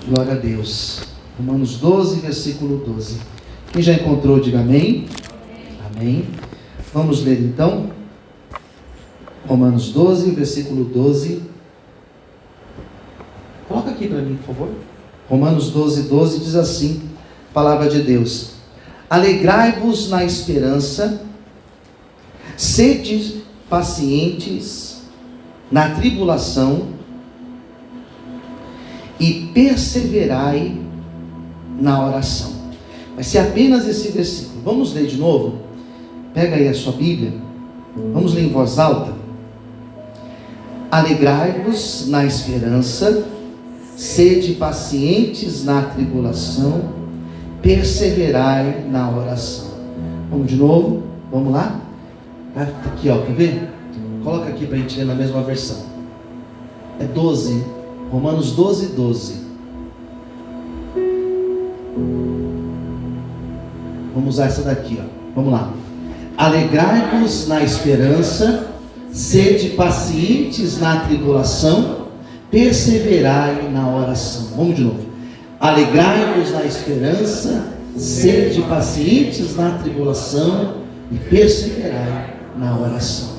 Glória a Deus. Romanos 12, versículo 12. Quem já encontrou, diga amém. Amém. Vamos ler então. Romanos 12, versículo 12. Coloca aqui para mim, por favor. Romanos 12, 12 diz assim, palavra de Deus: alegrai-vos na esperança, sede pacientes na tribulação e perseverai na oração. Vai ser apenas esse versículo. Vamos ler de novo? Pega aí a sua Bíblia. Vamos ler em voz alta. Alegrai-vos na esperança, sede pacientes na tribulação, perseverai na oração. Vamos de novo? Vamos lá? Aqui, ó, quer ver? Coloca aqui para a gente ler na mesma versão. É 12, Romanos 12, 12. Vamos usar essa daqui, ó. Vamos lá. Alegrai-vos na esperança, sede pacientes na tribulação, perseverai na oração. Vamos de novo. Alegrai-vos na esperança, sede pacientes na tribulação e perseverai na oração.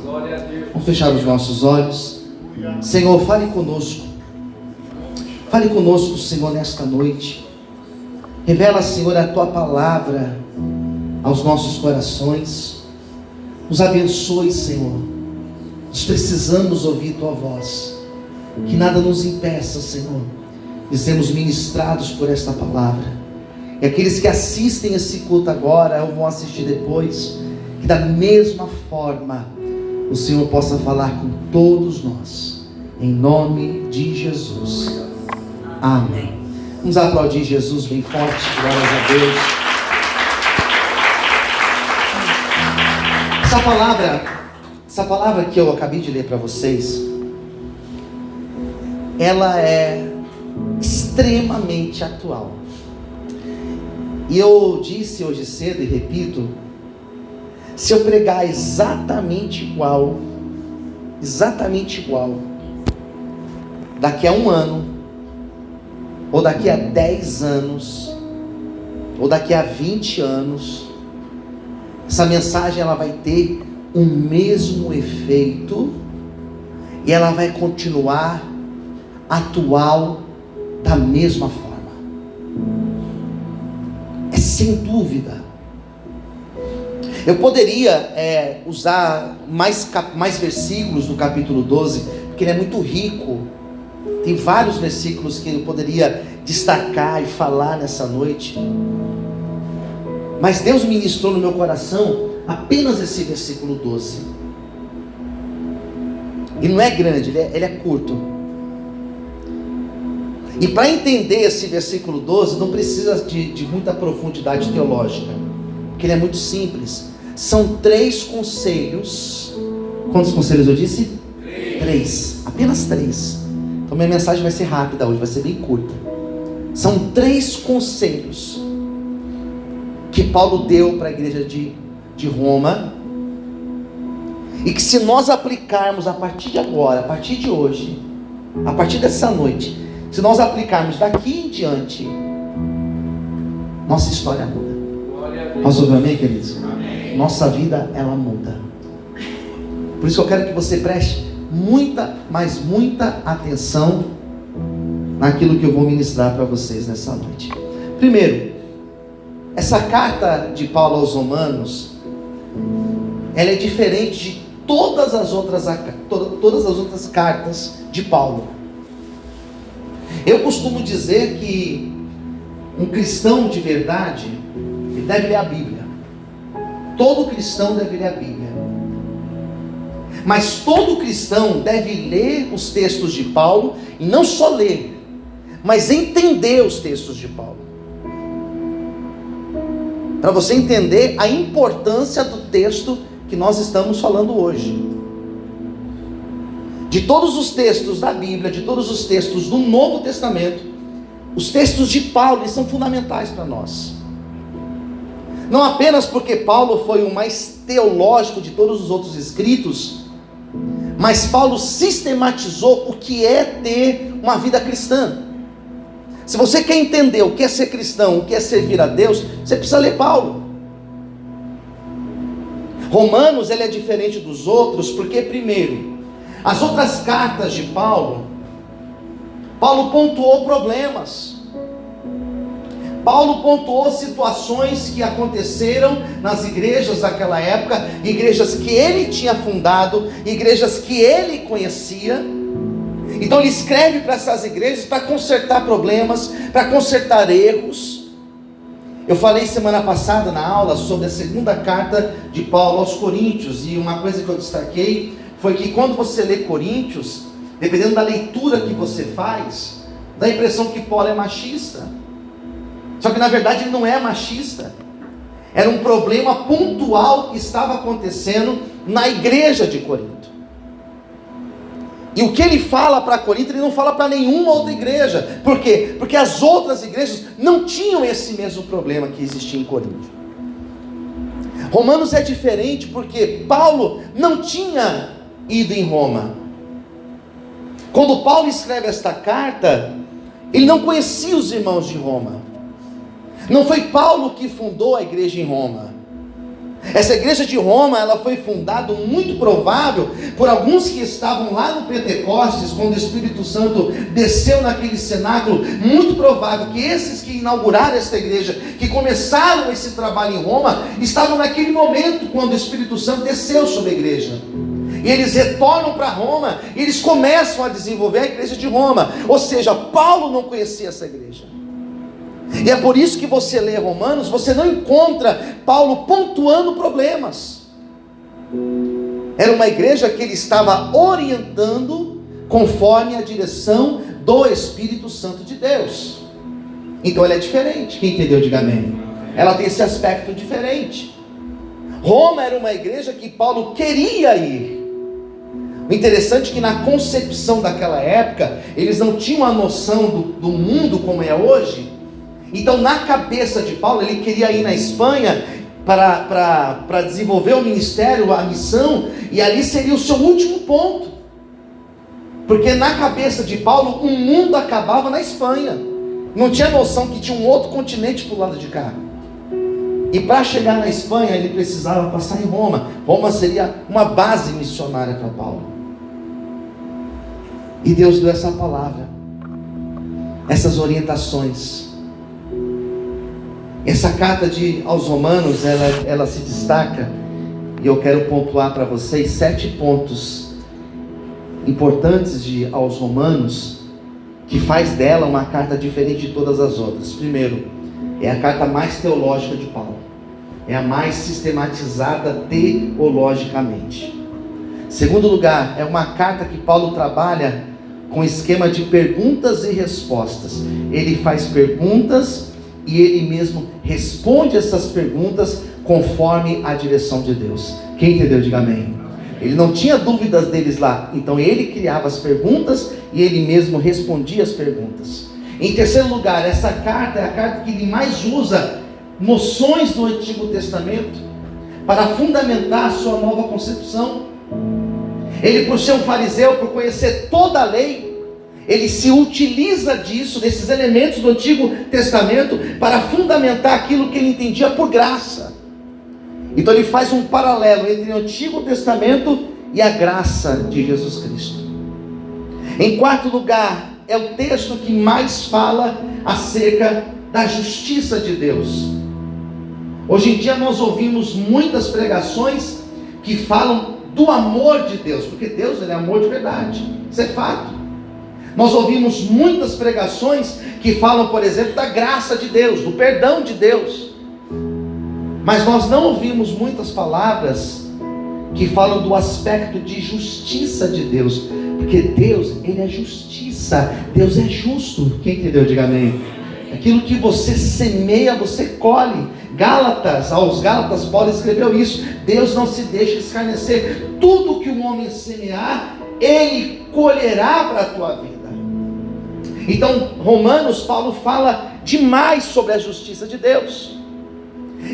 Vamos fechar os nossos olhos. Senhor, fale conosco. Fale conosco, Senhor, nesta noite. Revela, Senhor, a Tua palavra aos nossos corações. Nos abençoe, Senhor. Nós precisamos ouvir Tua voz. Que nada nos impeça, Senhor, de sermos ministrados por esta palavra. E aqueles que assistem esse culto agora, ou vão assistir depois, que da mesma forma o Senhor possa falar com todos nós. Em nome de Jesus. Amém. Vamos aplaudir Jesus bem forte. Glórias a Deus. Essa palavra que eu acabei de ler para vocês, ela é extremamente atual. E eu disse hoje cedo e repito, se eu pregar exatamente igual, daqui a 1 ano, ou daqui a 10 anos, ou daqui a 20 anos, essa mensagem ela vai ter o mesmo efeito, e ela vai continuar atual da mesma forma. É sem dúvida. Eu poderia usar mais versículos do capítulo 12, porque ele é muito rico. Tem vários versículos que eu poderia destacar e falar nessa noite. Mas Deus ministrou no meu coração apenas esse versículo 12. E não é grande, ele é curto. E para entender esse versículo 12, não precisa de muita profundidade teológica, porque ele é muito simples. São 3 conselhos. Quantos conselhos eu disse? 3. Apenas 3. Então minha mensagem vai ser rápida hoje, vai ser bem curta. São 3 conselhos que Paulo deu para a igreja de Roma, e que se nós aplicarmos a partir de agora, a partir de hoje, a partir dessa noite, se nós aplicarmos daqui em diante, nossa história muda. Posso ouvir amém, queridos? Amém. Nossa vida, ela muda. Por isso eu quero que você preste muita, mas muita atenção naquilo que eu vou ministrar para vocês nessa noite. Primeiro, essa carta de Paulo aos Romanos, ela é diferente de todas as outras cartas de Paulo. Eu costumo dizer que um cristão de verdade, ele deve ler a Bíblia. Todo cristão deve ler a Bíblia. Mas todo cristão deve ler os textos de Paulo, e não só ler, mas entender os textos de Paulo. Para você entender a importância do texto que nós estamos falando hoje. De todos os textos da Bíblia, de todos os textos do Novo Testamento, os textos de Paulo, eles são fundamentais para nós. Não apenas porque Paulo foi o mais teológico de todos os outros escritos, mas Paulo sistematizou o que é ter uma vida cristã. Se você quer entender o que é ser cristão, o que é servir a Deus, você precisa ler Paulo. Romanos, ele é diferente dos outros, porque primeiro, as outras cartas de Paulo pontuou problemas. Paulo pontuou situações que aconteceram nas igrejas daquela época, igrejas que ele tinha fundado, igrejas que ele conhecia. Então ele escreve para essas igrejas para consertar problemas, para consertar erros. Eu falei semana passada na aula sobre a segunda carta de Paulo aos Coríntios, e uma coisa que eu destaquei foi que quando você lê Coríntios, dependendo da leitura que você faz, dá a impressão que Paulo é machista. Só que na verdade ele não é machista. Era um problema pontual que estava acontecendo na igreja de Corinto. E o que ele fala para Corinto, ele não fala para nenhuma outra igreja. Por quê? Porque as outras igrejas não tinham esse mesmo problema que existia em Corinto. Romanos é diferente porque Paulo não tinha ido em Roma. Quando Paulo escreve esta carta, ele não conhecia os irmãos de Roma. Não foi Paulo que fundou a igreja em Roma. Essa igreja de Roma, ela foi fundada, muito provável, por alguns que estavam lá no Pentecostes, quando o Espírito Santo desceu naquele cenáculo. Muito provável que esses que inauguraram esta igreja, que começaram esse trabalho em Roma, estavam naquele momento quando o Espírito Santo desceu sobre a igreja. E eles retornam para Roma, e eles começam a desenvolver a igreja de Roma. Ou seja, Paulo não conhecia essa igreja. E é por isso que você lê Romanos, você não encontra Paulo pontuando problemas. Era uma igreja que ele estava orientando conforme a direção do Espírito Santo de Deus. Então ela é diferente. Quem entendeu, diga amém. Ela tem esse aspecto diferente. Roma era uma igreja que Paulo queria ir. O interessante é que na concepção daquela época, eles não tinham a noção do mundo como é hoje. Então na cabeça de Paulo, ele queria ir na Espanha para desenvolver o ministério, a missão, e ali seria o seu último ponto. Porque na cabeça de Paulo, o mundo acabava na Espanha. Não tinha noção que tinha um outro continente para o lado de cá. E para chegar na Espanha, ele precisava passar em Roma. Roma seria uma base missionária para Paulo. E Deus deu essa palavra, essas orientações. Essa carta aos Romanos, ela se destaca, e eu quero pontuar para vocês 7 pontos importantes aos Romanos, que faz dela uma carta diferente de todas as outras. Primeiro, é a carta mais teológica de Paulo, é a mais sistematizada teologicamente. Segundo lugar, é uma carta que Paulo trabalha com esquema de perguntas e respostas. Ele faz perguntas e ele mesmo responde essas perguntas conforme a direção de Deus. Quem entendeu, diga amém. Ele não tinha dúvidas deles lá, então ele criava as perguntas e ele mesmo respondia as perguntas. Em terceiro lugar, essa carta é a carta que ele mais usa noções do Antigo Testamento para fundamentar a sua nova concepção. Ele, por ser um fariseu, por conhecer toda a lei, ele se utiliza disso, desses elementos do Antigo Testamento, para fundamentar aquilo que ele entendia por graça. Então ele faz um paralelo entre o Antigo Testamento e a graça de Jesus Cristo. Em quarto lugar, é o texto que mais fala acerca da justiça de Deus. Hoje em dia nós ouvimos muitas pregações que falam do amor de Deus, porque Deus, ele é amor de verdade, isso é fato. Nós ouvimos muitas pregações que falam, por exemplo, da graça de Deus, do perdão de Deus. Mas nós não ouvimos muitas palavras que falam do aspecto de justiça de Deus. Porque Deus, ele é justiça. Deus é justo. Quem entendeu, diga amém. Aquilo que você semeia, você colhe. Aos Gálatas, Paulo escreveu isso. Deus não se deixa escarnecer. Tudo que o homem semear, ele colherá para a tua vida. Então, Romanos, Paulo fala demais sobre a justiça de Deus.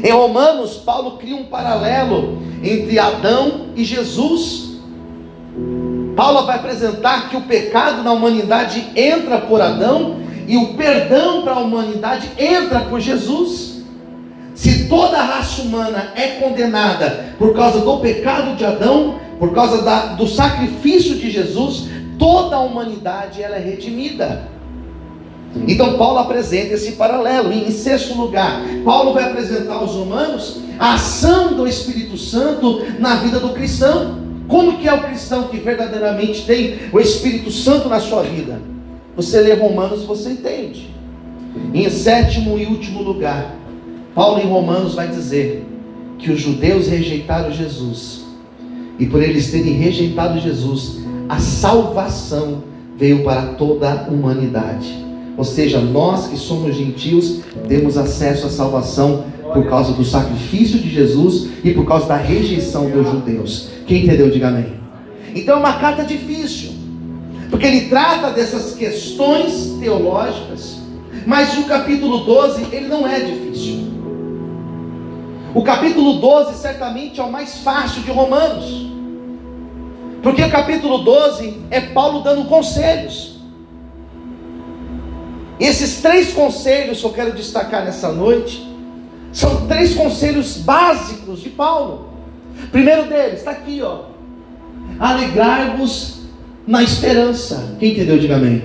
Em Romanos, Paulo cria um paralelo entre Adão e Jesus. Paulo vai apresentar que o pecado na humanidade entra por Adão, e o perdão para a humanidade entra por Jesus. Se toda a raça humana é condenada por causa do pecado de Adão, por causa do sacrifício de Jesus, toda a humanidade ela é redimida. Então Paulo apresenta esse paralelo. E em sexto lugar, Paulo vai apresentar aos romanos a ação do Espírito Santo na vida do cristão. Como que é o cristão que verdadeiramente tem o Espírito Santo na sua vida? Você lê Romanos e você entende. E em sétimo e último lugar, Paulo em Romanos vai dizer que os judeus rejeitaram Jesus, e por eles terem rejeitado Jesus, a salvação veio para toda a humanidade. Ou seja, nós que somos gentios temos acesso à salvação por causa do sacrifício de Jesus e por causa da rejeição dos judeus. Quem entendeu, diga amém. Então é uma carta difícil, porque ele trata dessas questões teológicas, mas o capítulo 12 ele não é difícil. O capítulo 12 certamente é o mais fácil de Romanos, porque o capítulo 12 é Paulo dando conselhos. E esses 3 conselhos que eu quero destacar nessa noite são 3 conselhos básicos de Paulo. Primeiro deles, está aqui, ó: alegrai-vos na esperança. Quem entendeu, diga amém.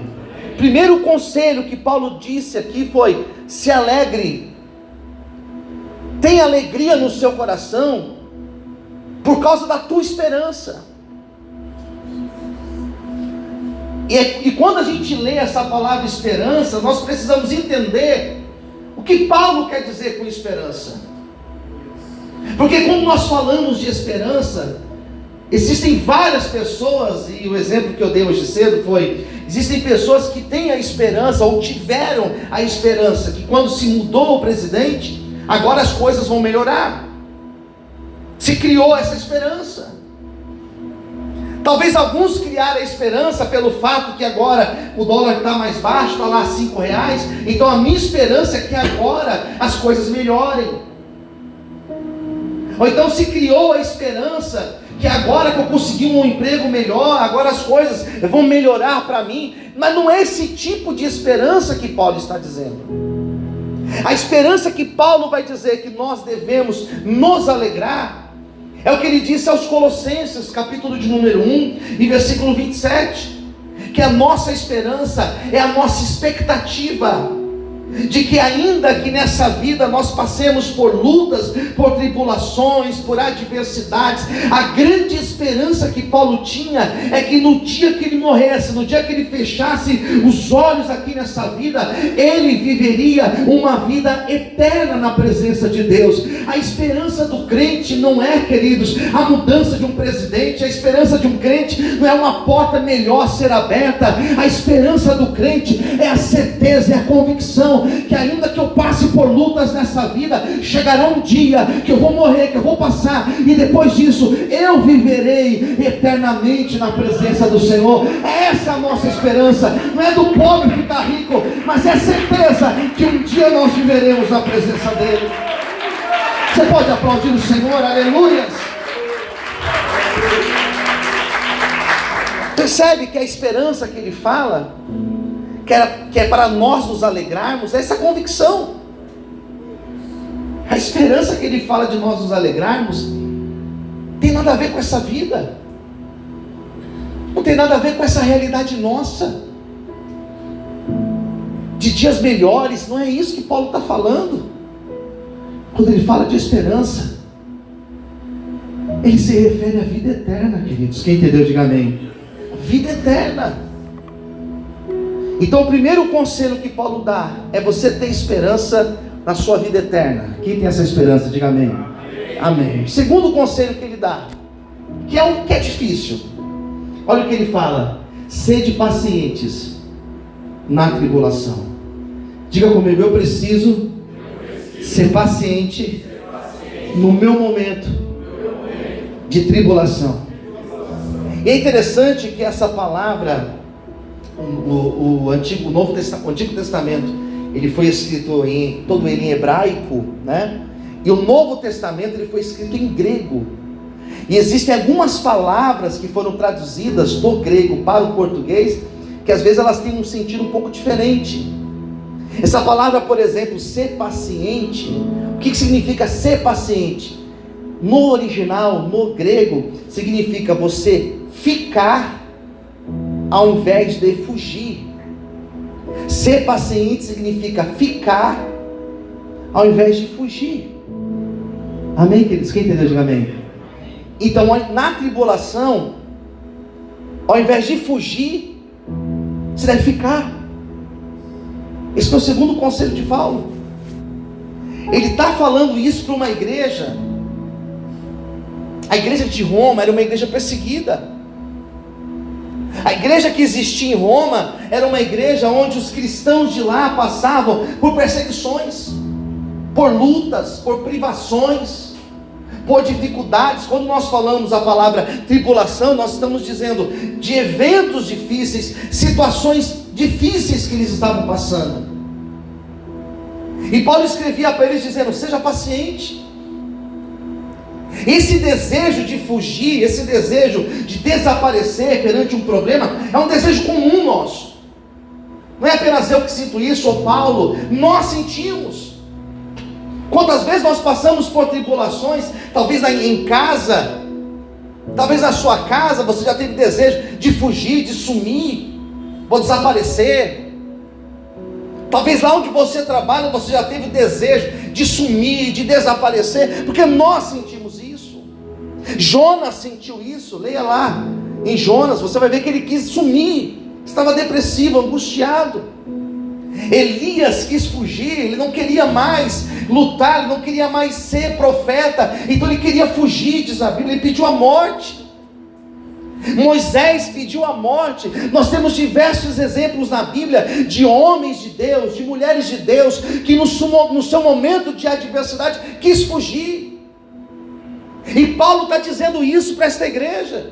Primeiro conselho que Paulo disse aqui foi: se alegre, tenha alegria no seu coração, por causa da tua esperança. E quando a gente lê essa palavra esperança, nós precisamos entender o que Paulo quer dizer com esperança. Porque quando nós falamos de esperança, existem várias pessoas, e o exemplo que eu dei hoje cedo foi: existem pessoas que têm a esperança, ou tiveram a esperança, que quando se mudou o presidente, agora as coisas vão melhorar. Se criou essa esperança. Talvez alguns criaram a esperança pelo fato que agora o dólar está mais baixo, está lá R$5. Então a minha esperança é que agora as coisas melhorem. Ou então se criou a esperança que agora que eu consegui um emprego melhor, agora as coisas vão melhorar para mim. Mas não é esse tipo de esperança que Paulo está dizendo. A esperança que Paulo vai dizer que nós devemos nos alegrar é o que ele disse aos Colossenses, capítulo de número 1, e versículo 27, que a nossa esperança é a nossa expectativa de que ainda que nessa vida nós passemos por lutas, por tribulações, por adversidades, a grande esperança que Paulo tinha é que no dia que ele morresse, no dia que ele fechasse os olhos aqui nessa vida, ele viveria uma vida eterna na presença de Deus. A esperança do crente não é, queridos, a mudança de um presidente. A esperança de um crente não é uma porta melhor ser aberta. A esperança do crente é a certeza, é a convicção que ainda que eu passe por lutas nessa vida, chegará um dia que eu vou morrer, que eu vou passar, e depois disso eu viverei eternamente na presença do Senhor. Essa é a nossa esperança. Não é do pobre ficar rico, mas é a certeza que um dia nós viveremos na presença dele. Você pode aplaudir o Senhor, aleluias. Percebe que a esperança que ele fala, que é para nós nos alegrarmos, é essa convicção. A esperança que ele fala de nós nos alegrarmos tem nada a ver com essa vida, não tem nada a ver com essa realidade nossa de dias melhores. Não é isso que Paulo está falando. Quando ele fala de esperança, ele se refere à vida eterna, queridos. Quem entendeu, diga amém. A vida eterna. Então o primeiro conselho que Paulo dá é você ter esperança na sua vida eterna. Quem tem essa esperança, diga amém. Amém. O segundo conselho que ele dá, que é difícil, olha o que ele fala: sede pacientes na tribulação. Diga comigo: eu preciso ser paciente no meu momento de tribulação. E é interessante que essa palavra, o Antigo Testamento, ele foi escrito todo ele em hebraico, né? E o Novo Testamento ele foi escrito em grego. E existem algumas palavras que foram traduzidas do grego para o português, que às vezes elas têm um sentido um pouco diferente. Essa palavra, por exemplo, ser paciente, o que significa ser paciente? No original, no grego, significa você ficar ao invés de fugir. Ser paciente significa ficar ao invés de fugir. Amém, queridos? Quem entendeu? Diga amém. Então, na tribulação, ao invés de fugir, você deve ficar. Esse foi o segundo conselho de Paulo. Ele está falando isso para uma igreja. A igreja de Roma era uma igreja perseguida. A igreja que existia em Roma era uma igreja onde os cristãos de lá passavam por perseguições, por lutas, por privações, por dificuldades. Quando nós falamos a palavra tribulação, nós estamos dizendo de eventos difíceis, situações difíceis que eles estavam passando. E Paulo escrevia para eles dizendo: seja paciente. Esse desejo de fugir, esse desejo de desaparecer perante um problema, é um desejo comum nosso. Não é apenas eu que sinto isso, ou Paulo, nós sentimos. Quantas vezes nós passamos por tribulações, talvez em casa, talvez na sua casa, você já teve desejo de fugir, de sumir, vou desaparecer. Talvez lá onde você trabalha, você já teve desejo de sumir, de desaparecer, porque nós sentimos isso. Jonas sentiu isso. Leia lá em Jonas, você vai ver que ele quis sumir, estava depressivo, angustiado. Elias quis fugir, ele não queria mais lutar, ele não queria mais ser profeta, então ele queria fugir, diz a Bíblia, ele pediu a morte. Moisés pediu a morte. Nós temos diversos exemplos na Bíblia de homens de Deus, de mulheres de Deus, que no seu momento de adversidade quis fugir. E Paulo está dizendo isso para esta igreja: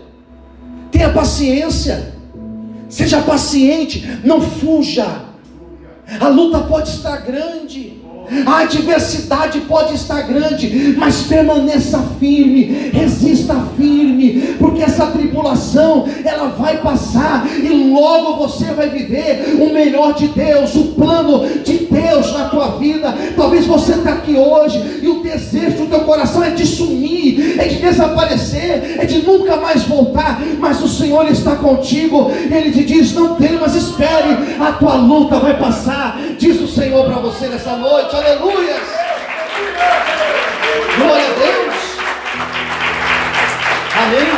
tenha paciência, seja paciente, não fuja. A luta pode estar grande, a adversidade pode estar grande, mas permaneça firme, resista firme, porque essa tribulação, ela vai passar, e logo você vai viver o melhor de Deus, o plano de Deus na tua vida. Talvez você está aqui hoje, e o desejo do teu coração é de sumir, é de desaparecer, é de nunca mais voltar, mas o Senhor está contigo. Ele te diz: não temas, espere, a tua luta vai passar, diz o Senhor para você nessa noite. Aleluia! Glória a Deus! Amém?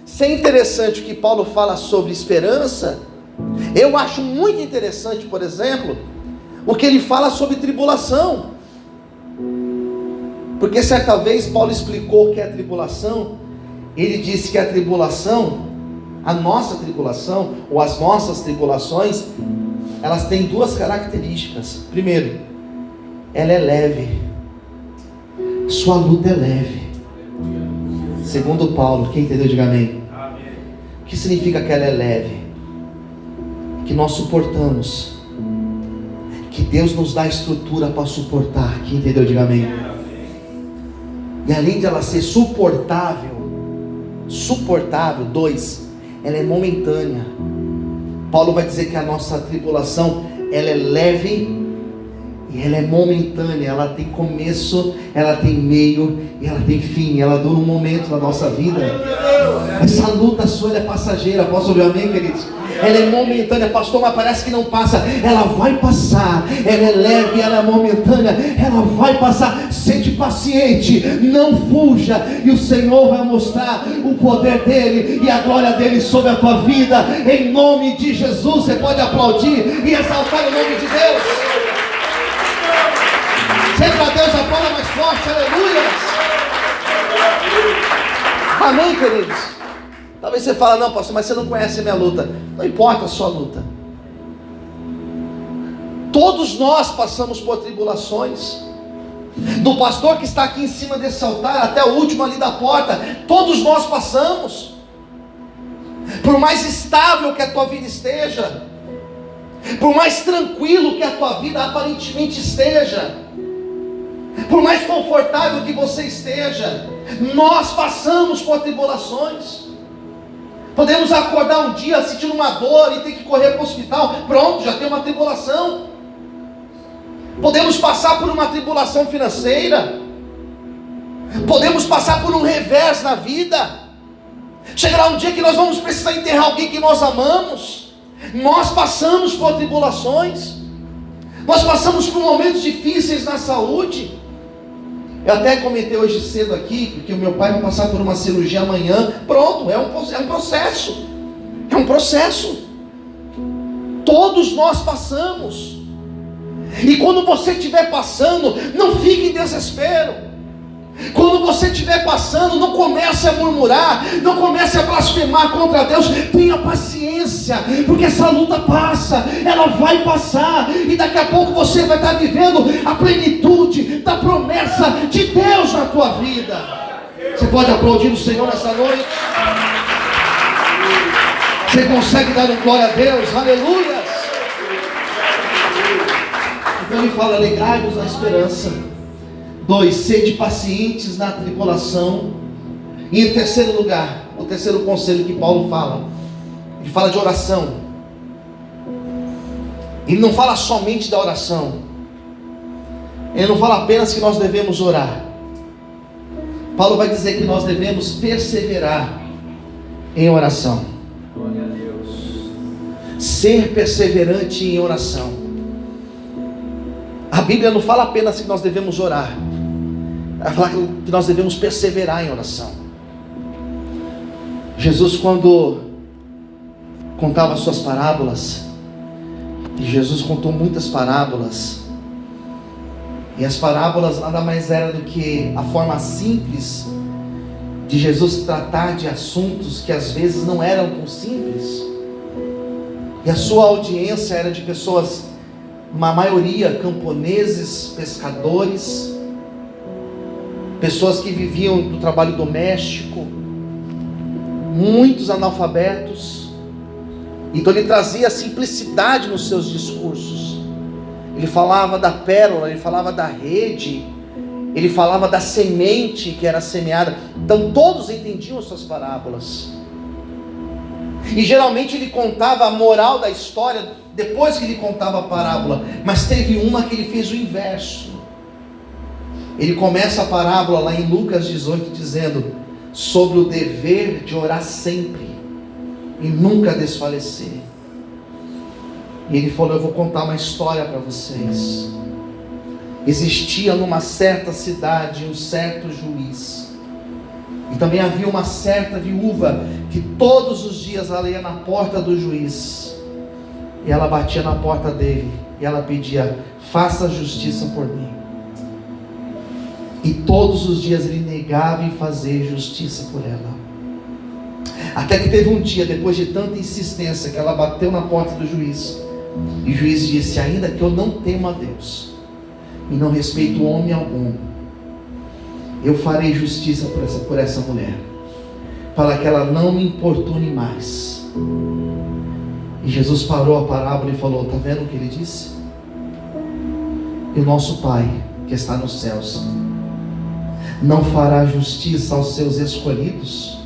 Se é interessante o que Paulo fala sobre esperança, eu acho muito interessante, por exemplo, o que ele fala sobre tribulação. Porque certa vez Paulo explicou o que é a tribulação. Ele disse que a tribulação, a nossa tribulação, ou as nossas tribulações, elas têm duas características. Primeiro, ela é leve. Sua luta é leve. Segundo Paulo, quem entendeu, diga amém. O que significa que ela é leve? Que nós suportamos, que Deus nos dá estrutura para suportar. Quem entendeu, diga amém. E além de ela ser suportável, dois, ela é momentânea. Paulo vai dizer que a nossa tribulação, ela é leve e ela é momentânea. Ela tem começo, ela tem meio e ela tem fim. Ela dura um momento na nossa vida. Essa luta sua, ela é passageira. Posso ouvir amém, queridos? Ela é momentânea, pastor, mas parece que não passa. Ela vai passar. Ela é leve, ela é momentânea, ela vai passar. Sente paciente, não fuja, e o Senhor vai mostrar o poder dele e a glória dele sobre a tua vida, em nome de Jesus. Você pode aplaudir e exaltar o nome de Deus. Sempre a Deus a palma mais forte, aleluia. Amém, queridos? Talvez você fale: não, pastor, mas você não conhece a minha luta. Não importa a sua luta. Todos nós passamos por tribulações. Do pastor que está aqui em cima desse altar até o último ali da porta, todos nós passamos. Por mais estável que a tua vida esteja, por mais tranquilo que a tua vida aparentemente esteja, por mais confortável que você esteja, nós passamos por tribulações. Podemos acordar um dia sentindo uma dor e ter que correr para o hospital. Pronto, já tem uma tribulação. Podemos passar por uma tribulação financeira. Podemos passar por um revés na vida. Chegará um dia que nós vamos precisar enterrar alguém que nós amamos. Nós passamos por tribulações. Nós passamos por momentos difíceis na saúde. Eu até comentei hoje cedo aqui, porque o meu pai vai passar por uma cirurgia amanhã. Pronto, é um processo. É um processo. Todos nós passamos. E quando você estiver passando, não fique em desespero. Quando você estiver passando, não comece a murmurar, não comece a blasfemar contra Deus. Tenha paciência, porque essa luta passa, ela vai passar, e daqui a pouco você vai estar vivendo a plenitude da promessa de Deus na tua vida. Você pode aplaudir o Senhor nessa noite? Você consegue dar um glória a Deus? Aleluia! Então ele fala: alegrai-vos na esperança. 2, sede pacientes na tribulação. E em terceiro lugar, o terceiro conselho que Paulo fala, ele fala de oração. Ele não fala somente da oração. Ele não fala apenas que nós devemos orar. Paulo vai dizer que nós devemos perseverar em oração. Glória a Deus. Ser perseverante em oração. A Bíblia não fala apenas que nós devemos orar. Ela fala que nós devemos perseverar em oração. Jesus, quando contava suas parábolas, e Jesus contou muitas parábolas, e as parábolas nada mais era do que a forma simples de Jesus tratar de assuntos que às vezes não eram tão simples. E a sua audiência era de pessoas, uma maioria camponeses, pescadores, pessoas que viviam do trabalho doméstico, muitos analfabetos. Então ele trazia simplicidade nos seus discursos. Ele falava da pérola, ele falava da rede, ele falava da semente que era semeada. Então todos entendiam as suas parábolas. E geralmente ele contava a moral da história depois que ele contava a parábola. Mas teve uma que ele fez o inverso. Ele começa a parábola lá em Lucas 18 dizendo sobre o dever de orar sempre e nunca desfalecer. E ele falou: eu vou contar uma história para vocês. Existia numa certa cidade um certo juiz, e também havia uma certa viúva que todos os dias ela ia na porta do juiz, e ela batia na porta dele, e ela pedia: faça justiça por mim. E todos os dias ele negava em fazer justiça por ela. Até que teve um dia, depois de tanta insistência, que ela bateu na porta do juiz, e o juiz disse: ainda que eu não temo a Deus e não respeito homem algum, eu farei justiça por essa mulher, para que ela não me importune mais. E Jesus parou a parábola e falou: está vendo o que ele disse? E o nosso Pai que está nos céus não fará justiça aos seus escolhidos,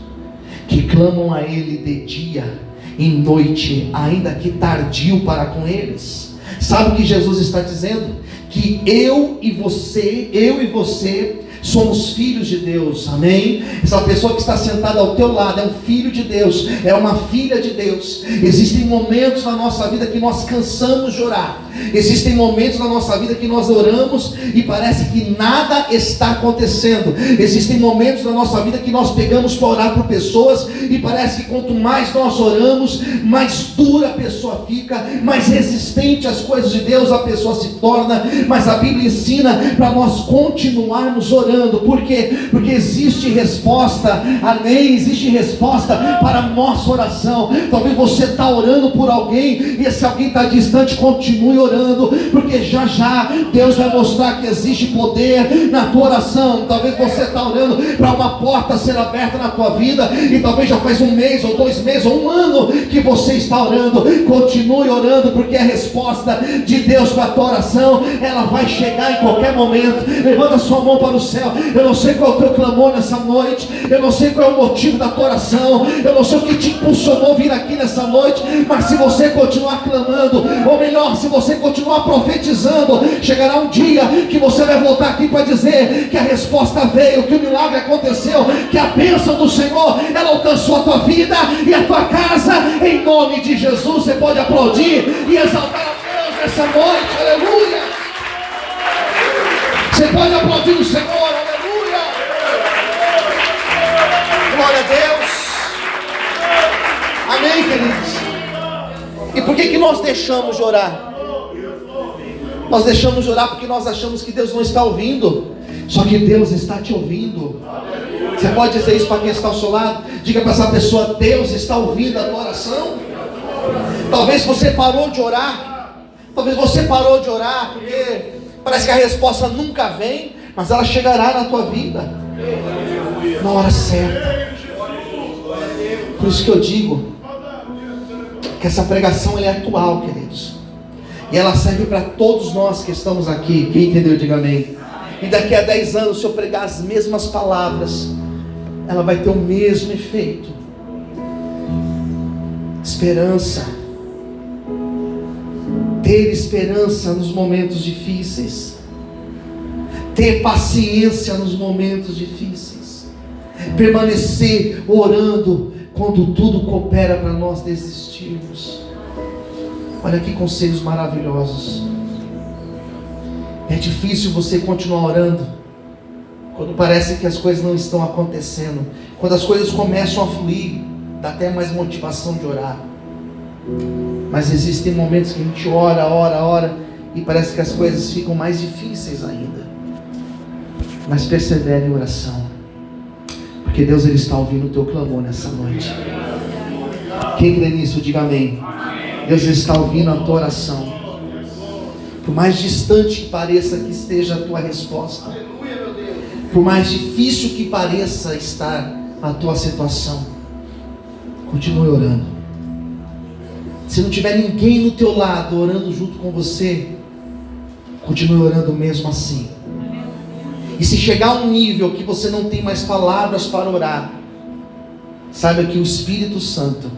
que clamam a Ele de dia e noite, ainda que tardio para com eles. Sabe o que Jesus está dizendo? Que eu e você somos filhos de Deus, amém? Essa pessoa que está sentada ao teu lado é um filho de Deus, é uma filha de Deus. Existem momentos na nossa vida que nós cansamos de orar. Existem momentos na nossa vida que nós oramos e parece que nada está acontecendo. Existem momentos na nossa vida que nós pegamos para orar por pessoas e parece que quanto mais nós oramos, mais dura a pessoa fica, mais resistente às coisas de Deus a pessoa se torna. Mas a Bíblia ensina para nós continuarmos orando. Por quê? Porque existe resposta, amém? Existe resposta para a nossa oração. Talvez você está orando por alguém e esse alguém está distante, continue orando, porque já já Deus vai mostrar que existe poder na tua oração. Talvez você está orando para uma porta ser aberta na tua vida, e talvez já faz 1 mês, ou 2 meses, ou 1 ano que você está orando. Continue orando, porque a resposta de Deus para a tua oração, ela vai chegar em qualquer momento. Levanta sua mão para o céu céu. Eu não sei qual é o teu clamor nessa noite, eu não sei qual é o motivo da tua oração, eu não sei o que te impulsionou a vir aqui nessa noite, mas se você continuar clamando, ou melhor, se você continuar profetizando, chegará um dia que você vai voltar aqui para dizer que a resposta veio, que o milagre aconteceu, que a bênção do Senhor, ela alcançou a tua vida e a tua casa, em nome de Jesus. Você pode aplaudir e exaltar a Deus nessa noite, aleluia. Você pode aplaudir o Senhor, aleluia. Glória a Deus. Amém, queridos. E por que nós deixamos de orar? Nós deixamos de orar porque nós achamos que Deus não está ouvindo. Só que Deus está te ouvindo. Você pode dizer isso para quem está ao seu lado? Diga para essa pessoa: Deus está ouvindo a tua oração. Talvez você parou de orar. Talvez você parou de orar porque parece que a resposta nunca vem, mas ela chegará na tua vida na hora certa. Por isso que eu digo que essa pregação ela é atual, queridos, e ela serve para todos nós que estamos aqui. Quem entendeu, diga amém. E daqui a 10 anos, se eu pregar as mesmas palavras, ela vai ter o mesmo efeito. Esperança. Ter esperança nos momentos difíceis. Ter paciência nos momentos difíceis. Permanecer orando quando tudo coopera para nós desistirmos. Olha que conselhos maravilhosos. É difícil você continuar orando quando parece que as coisas não estão acontecendo. Quando as coisas começam a fluir, dá até mais motivação de orar. Mas existem momentos que a gente ora e parece que as coisas ficam mais difíceis ainda. Mas persevere em oração, porque Deus ele está ouvindo o teu clamor nessa noite. Quem crê nisso, diga amém. Deus está ouvindo a tua oração. Por mais distante que pareça que esteja a tua resposta, por mais difícil que pareça estar a tua situação, continue orando. Se não tiver ninguém no teu lado orando junto com você, continue orando mesmo assim. E se chegar a um nível que você não tem mais palavras para orar, saiba que o Espírito Santo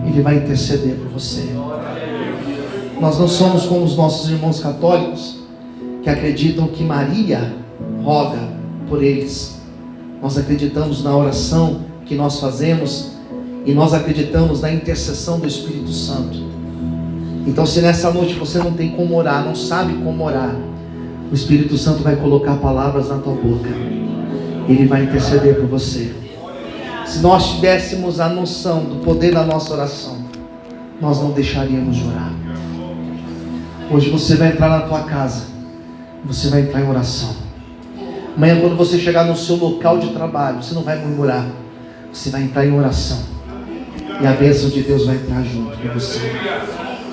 ele vai interceder por você. Nós não somos como os nossos irmãos católicos que acreditam que Maria roga por eles. Nós acreditamos na oração que nós fazemos e nós acreditamos na intercessão do Espírito Santo. Então, se nessa noite você não tem como orar, não sabe como orar, o Espírito Santo vai colocar palavras na tua boca. Ele vai interceder por você. Se nós tivéssemos a noção do poder da nossa oração, nós não deixaríamos de orar. Hoje você vai entrar na tua casa, você vai entrar em oração. Amanhã, quando você chegar no seu local de trabalho, você não vai murmurar, você vai entrar em oração, e a bênção de Deus vai entrar junto com você.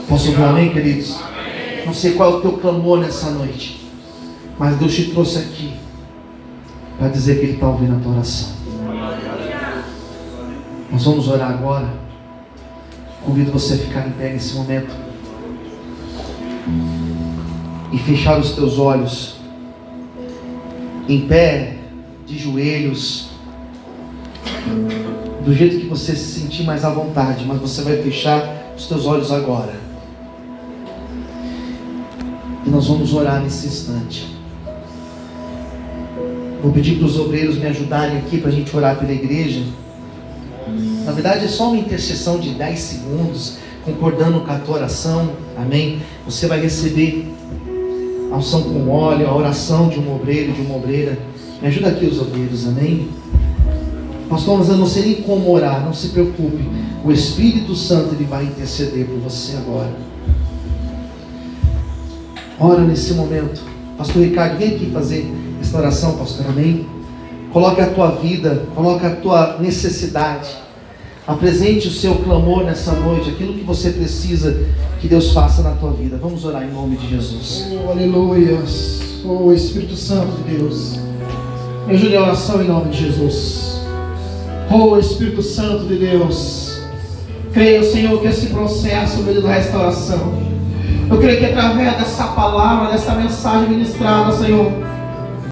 Posso ouvir um amém, queridos? Não sei qual é o teu clamor nessa noite, mas Deus te trouxe aqui para dizer que Ele está ouvindo a tua oração. Nós vamos orar agora. Convido você a ficar em pé nesse momento e fechar os teus olhos, em pé, de joelhos, do jeito que você se sentir mais à vontade, mas você vai fechar os teus olhos agora. E nós vamos orar nesse instante. Vou pedir para os obreiros me ajudarem aqui para a gente orar pela igreja. Na verdade é só uma intercessão de 10 segundos, concordando com a tua oração, amém? Você vai receber a unção com óleo, a oração de um obreiro, de uma obreira. Me ajuda aqui os obreiros, amém? Pastor, mas eu não sei nem como orar, não se preocupe, o Espírito Santo ele vai interceder por você agora. Ora nesse momento. Pastor Ricardo, vem aqui fazer esta oração, pastor, amém? Coloque a tua vida, coloque a tua necessidade, apresente o seu clamor nessa noite, aquilo que você precisa que Deus faça na tua vida. Vamos orar em nome de Jesus. Oh, aleluia. Oh, Espírito Santo de Deus, me ajude a oração em nome de Jesus. Oh, Espírito Santo de Deus, creio, Senhor, que esse processo, meu Deus, da restauração, eu creio que através dessa palavra, dessa mensagem ministrada, Senhor,